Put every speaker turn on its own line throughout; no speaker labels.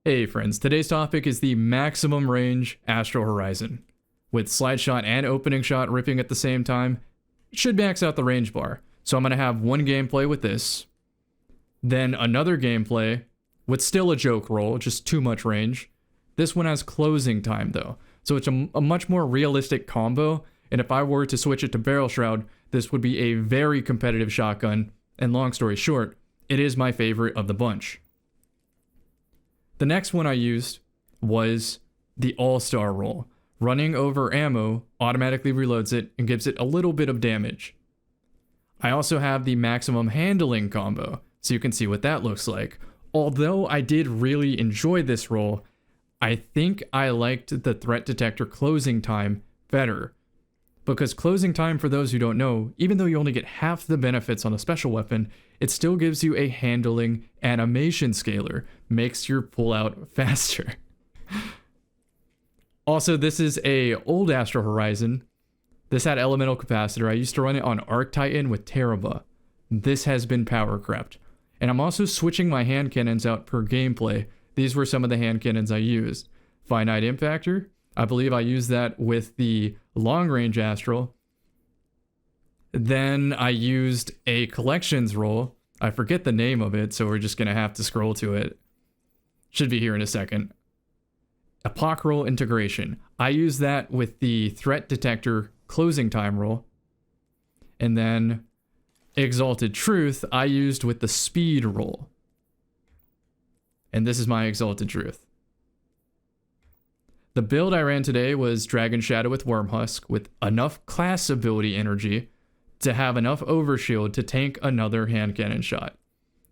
Hey friends, today's topic is the maximum range Astral Horizon. With slide shot and opening shot ripping at the same time, it should max out the range bar. So I'm going to have one gameplay with this, then another gameplay with still a joke roll, just too much range. This one has closing time though, so it's a much more realistic combo, and if I were to switch it to Barrel Shroud, this would be a very competitive shotgun, and long story short, it is my favorite of the bunch. The next one I used was the All-Star roll. Running over ammo automatically reloads it and gives it a little bit of damage. I also have the maximum handling combo, so you can see what that looks like. Although I did really enjoy this roll, I think I liked the threat detector closing time better. Because closing time, for those who don't know, even though you only get half the benefits on a special weapon, it still gives you a handling animation scaler, makes your pullout faster. Also, this is a old Astral Horizon. This had elemental capacitor. I used to run it on Arc Titan with Teraba. This has been power crept. And I'm also switching my hand cannons out per gameplay. These were some of the hand cannons I used. Finite Impactor. I believe I used that with the long range Astral. Then I used a collections roll. I forget the name of it, so we're just going to have to scroll to it. Should be here in a second. Epoch roll integration. I used that with the threat detector closing time roll. And then Exalted Truth I used with the speed roll. And this is my Exalted Truth. The build I ran today was Dragon Shadow with Wormhusk with enough class ability energy to have enough overshield to tank another hand cannon shot.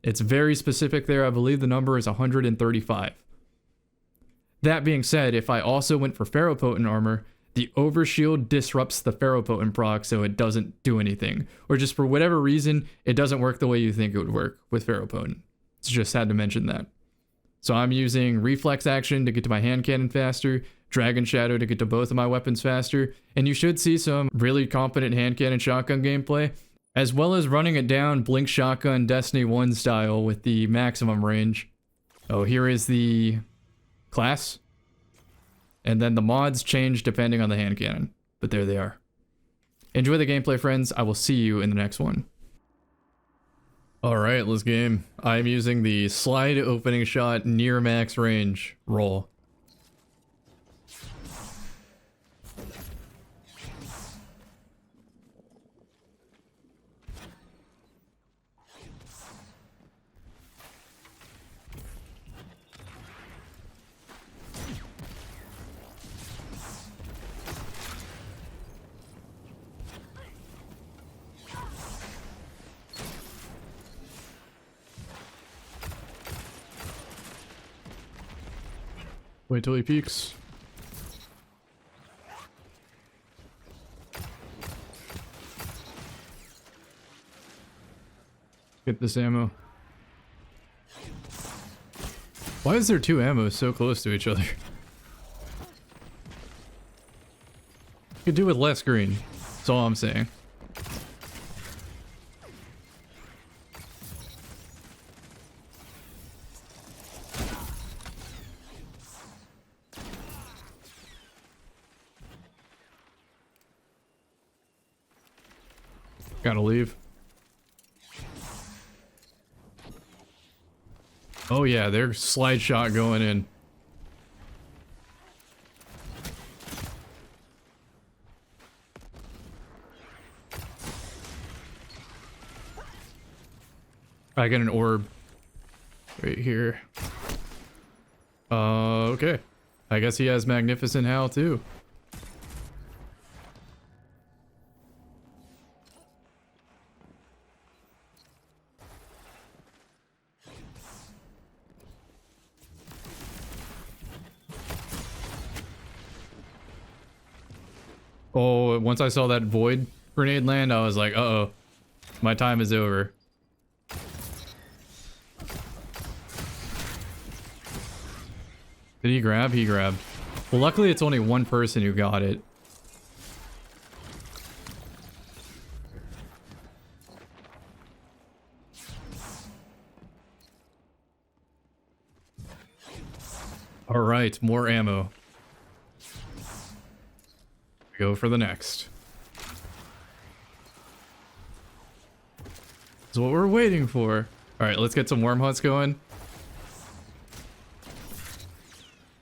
It's very specific there. I believe the number is 135. That being said, if I also went for Ferropotent armor, the overshield disrupts the Ferropotent proc, so it doesn't do anything. Or just for whatever reason, it doesn't work the way you think it would work with Ferropotent. Just had to mention that. So I'm using Reflex Action to get to my hand cannon faster, Dragon Shadow to get to both of my weapons faster, and you should see some really competent hand cannon shotgun gameplay, as well as running it down Blink Shotgun Destiny 1 style with the maximum range. Oh, here is the class. And then the mods change depending on the hand cannon, but there they are. Enjoy the gameplay, friends. I will see you in the next one. Alright, let's game. I'm using the slide opening shot near max range roll. Wait till he peeks. Get this ammo. Why is there two ammos so close to each other? Could do with less green. That's all I'm saying. Gotta leave. Oh yeah, there's slide shot going in. I got an orb right here. Okay. I guess he has Magnificent Howl too. Oh, once I saw that void grenade land, I was like, uh-oh, my time is over. Did he grab? He grabbed. Well, luckily it's only one person who got it. All right, more ammo. Go for the next. That's what we're waiting for. All right, let's get some worm hunts going.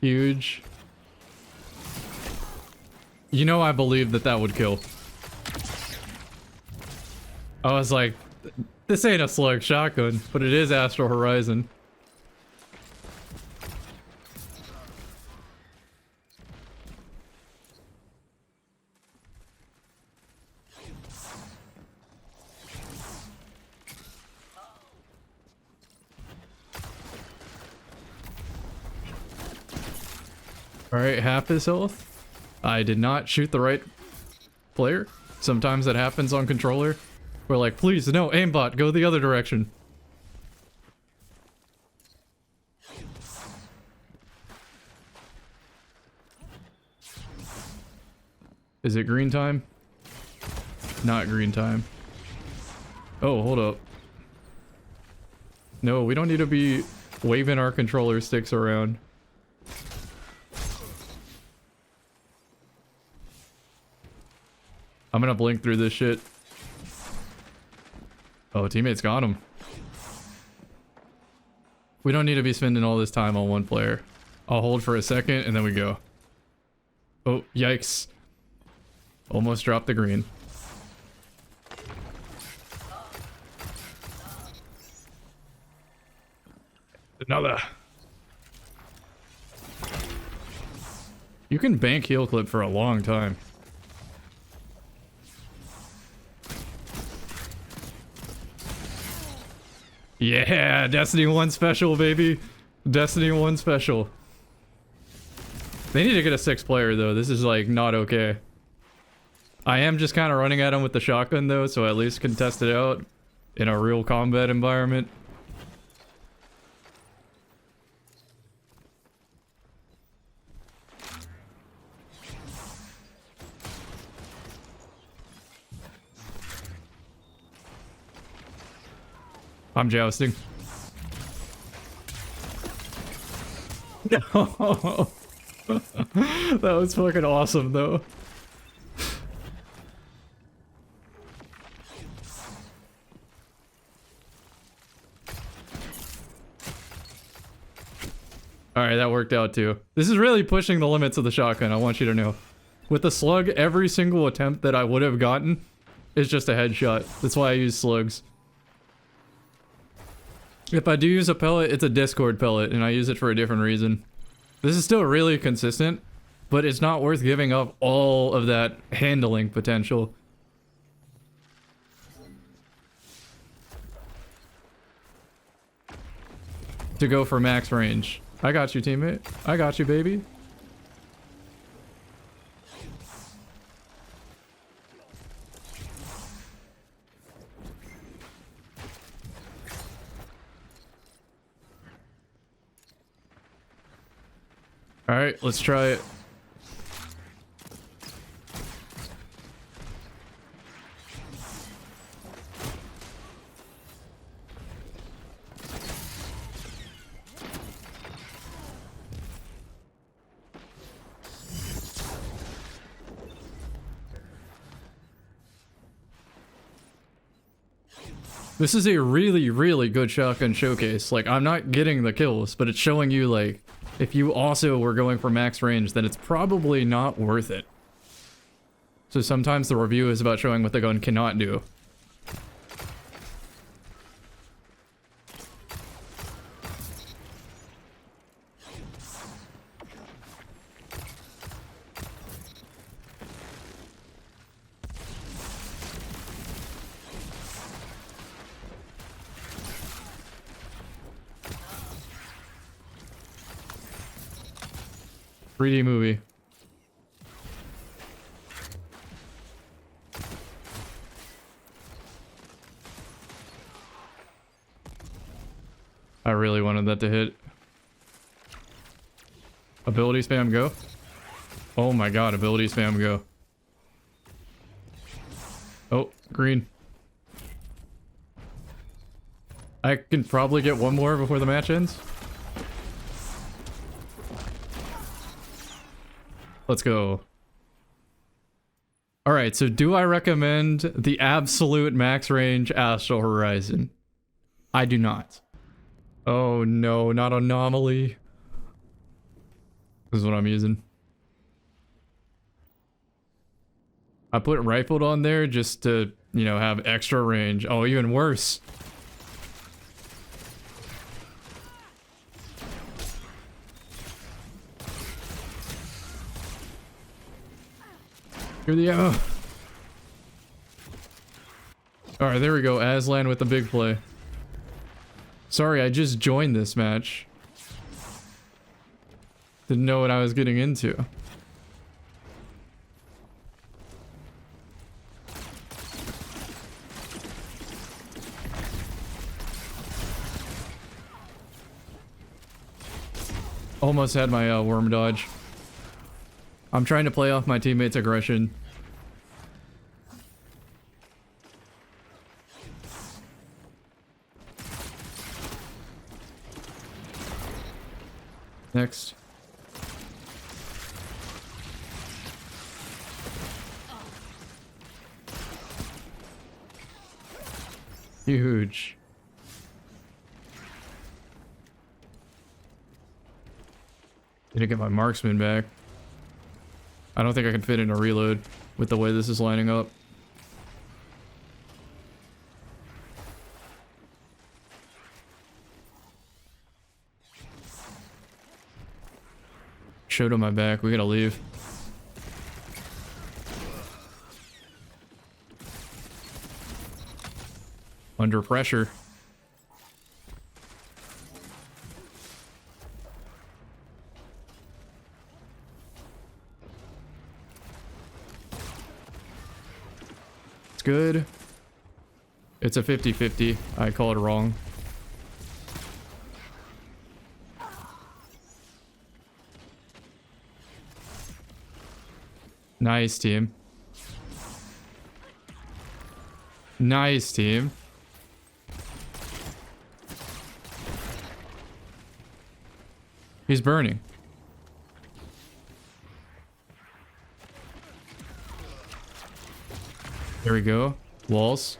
Huge. You know, I believe that would kill. I was like, this ain't a slug shotgun, but it is Astral Horizon. Alright, half his health. I did not shoot the right player. Sometimes that happens on controller. We're like, please, no, aimbot, go the other direction. Is it green time? Not green time. Oh, hold up. No, we don't need to be waving our controller sticks around. I'm gonna blink through this shit. Oh, teammates got him. We don't need to be spending all this time on one player. I'll hold for a second and then we go. Oh, yikes. Almost dropped the green. Another. You can bank heal clip for a long time. Yeah, Destiny 1 special, baby. Destiny 1 special. They need to get a 6th player, though. This is, like, not okay. I am just kind of running at him with the shotgun, though, so I at least can test it out in a real combat environment. I'm jousting. No. That was fucking awesome, though. Alright, that worked out too. This is really pushing the limits of the shotgun, I want you to know. With the slug, every single attempt that I would have gotten is just a headshot. That's why I use slugs. If I do use a pellet, it's a Discord pellet, and I use it for a different reason. This is still really consistent, but it's not worth giving up all of that handling potential. To go for max range. I got you, teammate. I got you, baby. Alright, let's try it. This is a really, really good shotgun showcase. Like, I'm not getting the kills, but it's showing you, like, if you also were going for max range, then it's probably not worth it. So sometimes the review is about showing what the gun cannot do. .3D movie. I really wanted that to hit. Ability spam go. Oh my god, ability spam go. Oh, green. I can probably get one more before the match ends. Let's go. All right, so do I recommend the absolute max range Astral Horizon? I do not. Oh no, not Anomaly. This is what I'm using. I put rifled on there just to, you know, have extra range. Oh, even worse. Here the ammo. Alright, there we go. Aslan with the big play. Sorry, I just joined this match. Didn't know what I was getting into. Almost had my worm dodge. I'm trying to play off my teammates' aggression. Next. Huge. Need to get my marksman back. I don't think I can fit in a reload with the way this is lining up. Showed on my back. We gotta leave. Under pressure. It's good. It's a 50-50. I called it wrong. Nice, team. Nice, team. He's burning. There we go. Walls.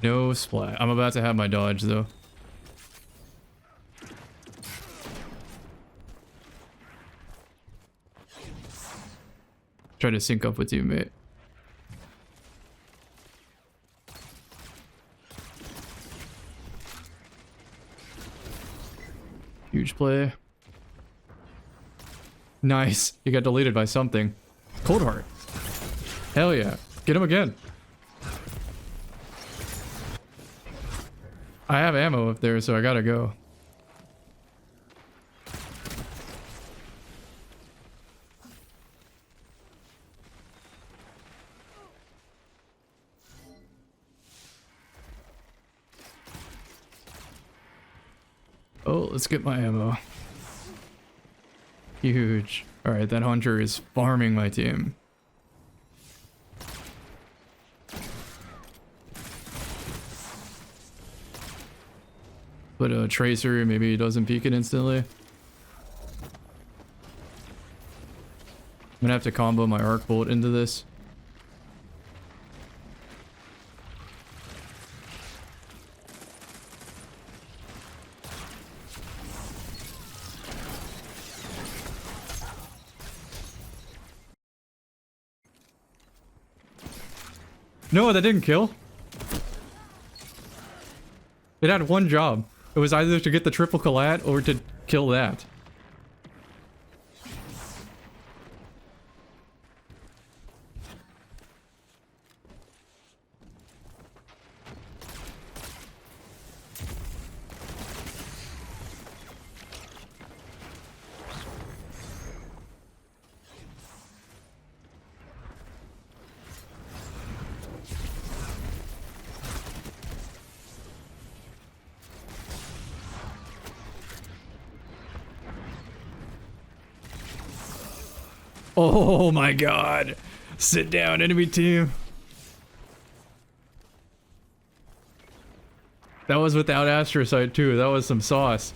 No splat. I'm about to have my dodge though. Try to sync up with you, mate. Huge play. Nice. You got deleted by something. Cold Heart. Hell yeah. Get him again. I have ammo up there, so I gotta go. Oh, let's get my ammo. Huge. Alright, that hunter is farming my team. Put a tracer, maybe he doesn't peek it instantly. I'm gonna have to combo my arc bolt into this. No, that didn't kill. It had one job. It was either to get the triple collat or to kill that. Oh my god. Sit down, enemy team. That was without Astrocyte too. That was some sauce.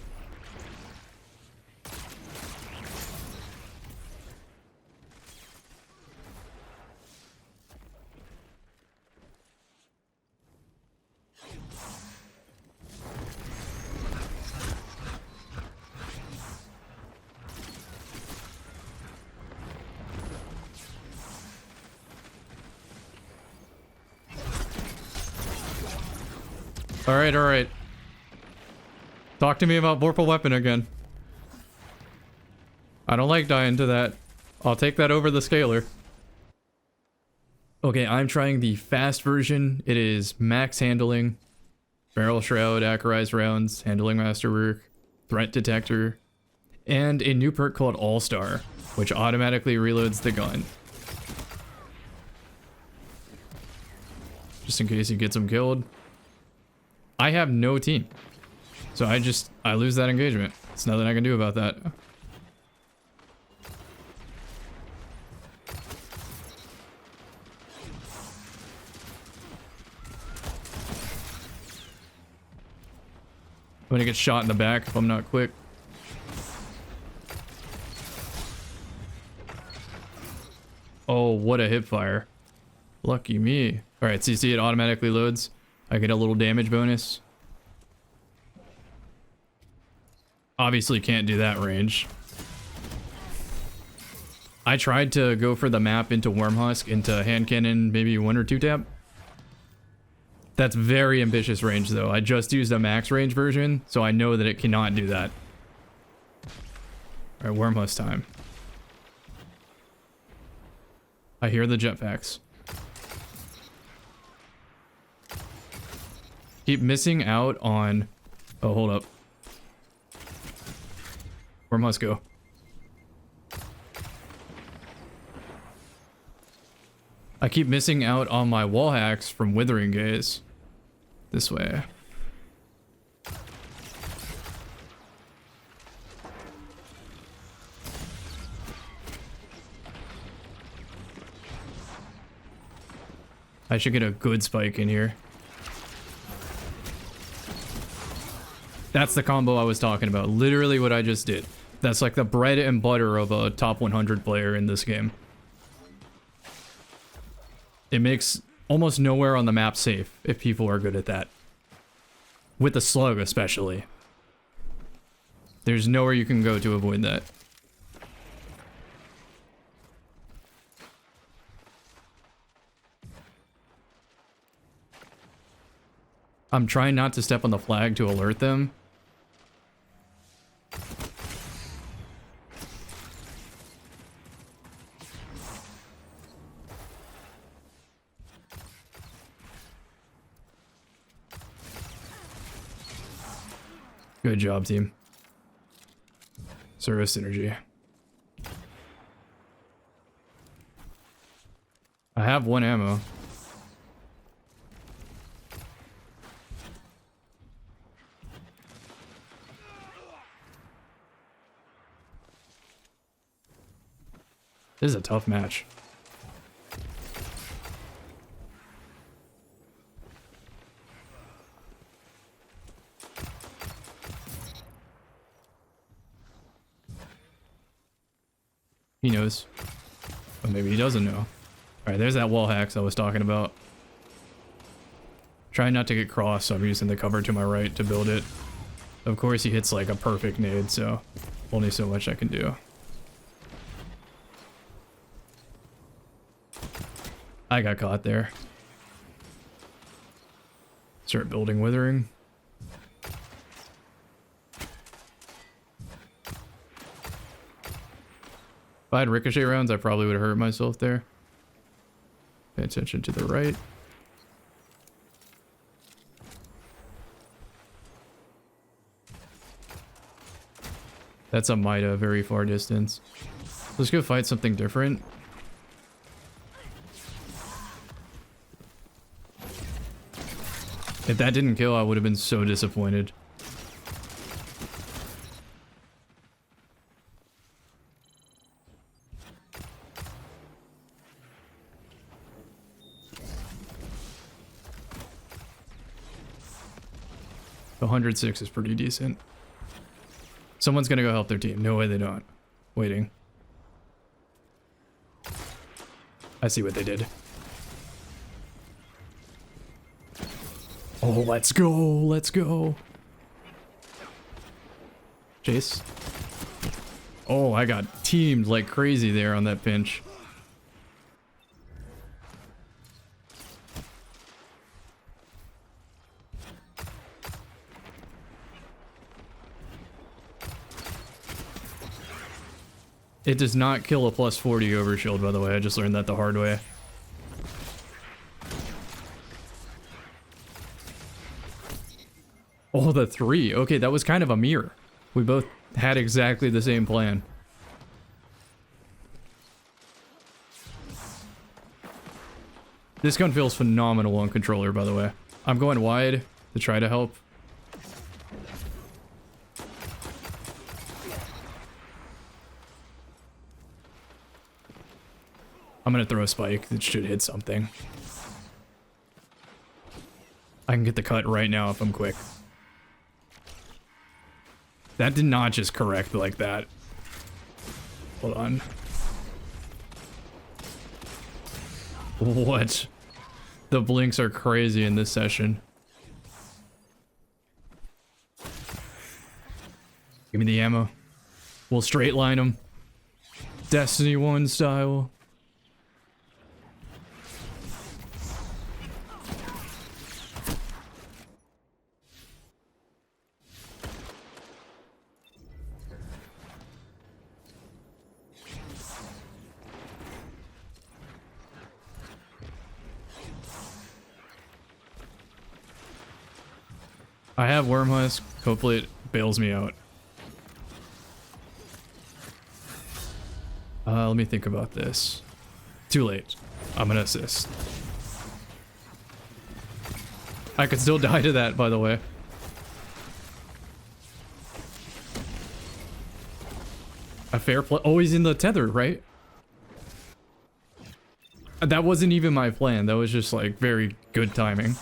Alright, alright. Talk to me about Vorpal Weapon again. I don't like dying to that. I'll take that over the scaler. Okay, I'm trying the fast version. It is max handling, barrel shroud, accurized rounds, handling masterwork, threat detector, and a new perk called All-Star, which automatically reloads the gun. Just in case he gets him killed. I have no team. So I lose that engagement. There's nothing I can do about that. I'm gonna get shot in the back if I'm not quick. Oh, what a hip fire. Lucky me. Alright, so you see it automatically loads. I get a little damage bonus. Obviously can't do that range. I tried to go for the map into Wormhusk, into hand cannon, maybe 1 or 2 tap. That's very ambitious range though. I just used a max range version, so I know that it cannot do that. Alright, Wormhusk time. I hear the jetpacks. Keep missing out on... Oh, hold up. Wormhusk go. I keep missing out on my wall hacks from Withering Gaze. This way. I should get a good spike in here. That's the combo I was talking about. Literally what I just did. That's like the bread and butter of a top 100 player in this game. It makes almost nowhere on the map safe if people are good at that. With the slug especially. There's nowhere you can go to avoid that. I'm trying not to step on the flag to alert them. Good job, team. Service synergy. I have 1 ammo. This is a tough match. He knows. But maybe he doesn't know. Alright, there's that wall hacks I was talking about. Trying not to get crossed, so I'm using the cover to my right to build it. Of course, he hits like a perfect nade, so only so much I can do. I got caught there. Start building Withering. If I had ricochet rounds, I probably would have hurt myself there. Pay attention to the right. That's a Mida, very far distance. Let's go fight something different. If that didn't kill, I would have been so disappointed. 106 is pretty decent. Someone's gonna go help their team. No way they don't. Waiting. I see what they did. Oh, let's go. Let's go. Chase. Oh, I got teamed like crazy there on that pinch. It does not kill a plus 40 overshield, by the way. I just learned that the hard way. Oh, the 3. Okay, that was kind of a mirror. We both had exactly the same plan. This gun feels phenomenal on controller, by the way. I'm going wide to try to help. I'm gonna throw a spike that should hit something. I can get the cut right now if I'm quick. That did not just correct like that. Hold on. What? The blinks are crazy in this session. Give me the ammo. We'll straight line them. Destiny 1 style. I have Worm Husk. Hopefully it bails me out. Let me think about this. Too late. I'm gonna assist. I could still die to that, by the way. A fair play. Oh, he's in the tether, right? That wasn't even my plan. That was just like very good timing.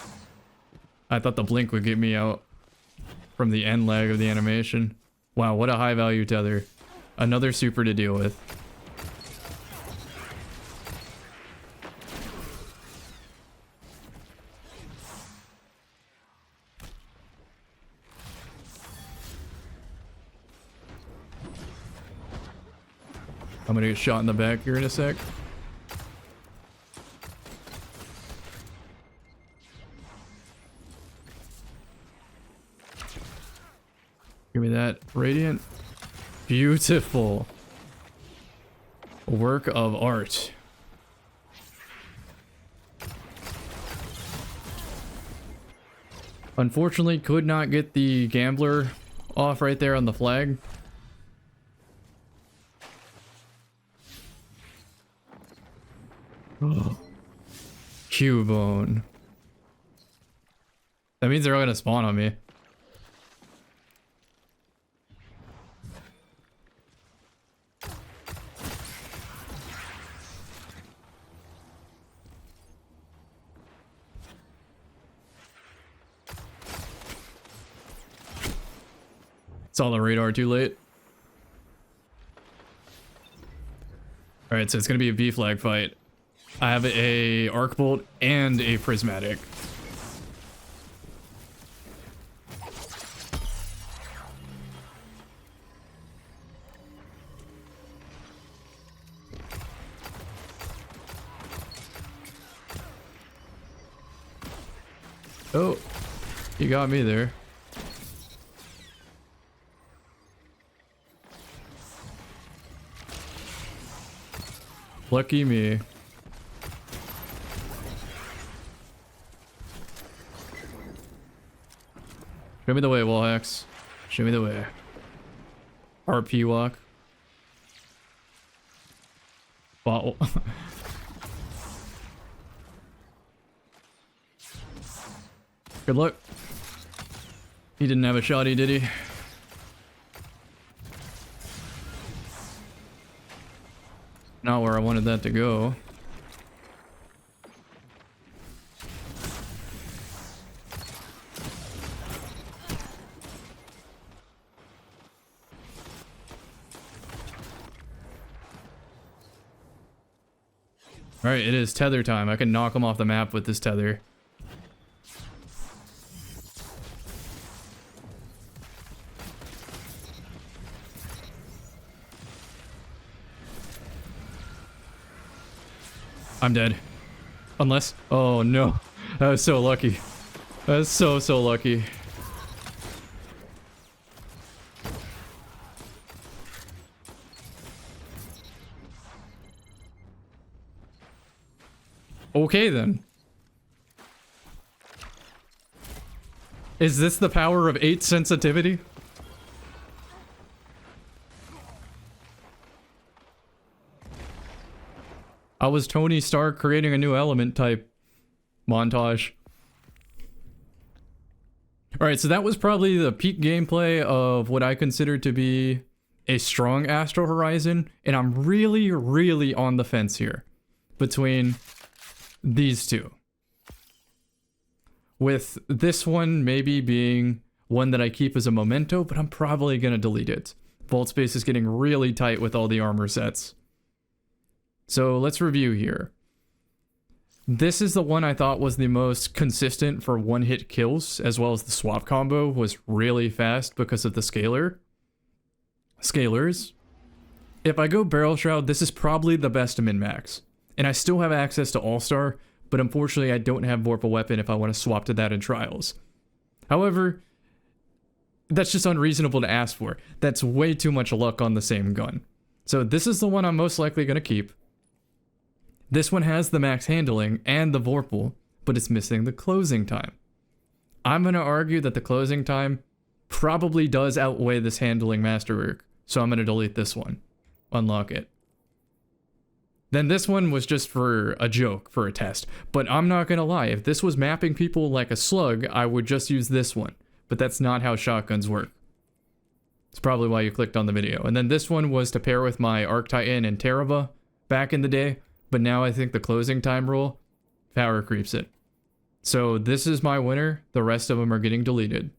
I thought the blink would get me out from the end lag of the animation. Wow, what a high value tether. Another super to deal with. I'm gonna get shot in the back here in a sec. Give me that radiant. Beautiful. A work of art. Unfortunately, could not get the gambler off right there on the flag. Cubone. That means they're all gonna spawn on me. Saw the radar too late. Alright, so it's gonna be a B flag fight. I have a arc bolt and a prismatic. Oh, you got me there. Lucky me. Show me the way, Wallhacks. Show me the way. RP walk. Bottle. Good luck. He didn't have a shotty, did he? Not where I wanted that to go. All right, it is tether time. I can knock him off the map with this tether. I'm dead. Unless... Oh, no. That was so lucky. That was so lucky. Okay, then. Is this the power of 8 sensitivity? I was Tony Stark creating a new element type montage. Alright, so that was probably the peak gameplay of what I consider to be a strong Astral Horizon, and I'm really on the fence here between these two. With this one maybe being one that I keep as a memento, but I'm probably gonna delete it. Vault space is getting really tight with all the armor sets. So let's review here. This is the one I thought was the most consistent for one-hit kills, as well as the swap combo was really fast because of the scalers. If I go Barrel Shroud, this is probably the best min-max. And I still have access to All-Star, but unfortunately I don't have Vorpal Weapon if I want to swap to that in Trials. However, that's just unreasonable to ask for. That's way too much luck on the same gun. So this is the one I'm most likely going to keep. This one has the max handling and the Vorpal, but it's missing the closing time. I'm going to argue that the closing time probably does outweigh this handling masterwork, so I'm going to delete this one. Unlock it. Then this one was just for a joke, for a test. But I'm not going to lie, if this was mapping people like a slug, I would just use this one. But that's not how shotguns work. It's probably why you clicked on the video. And then this one was to pair with my Arc Titan and Terrava back in the day. But now I think the closing time rule power creeps it. So this is my winner. The rest of them are getting deleted.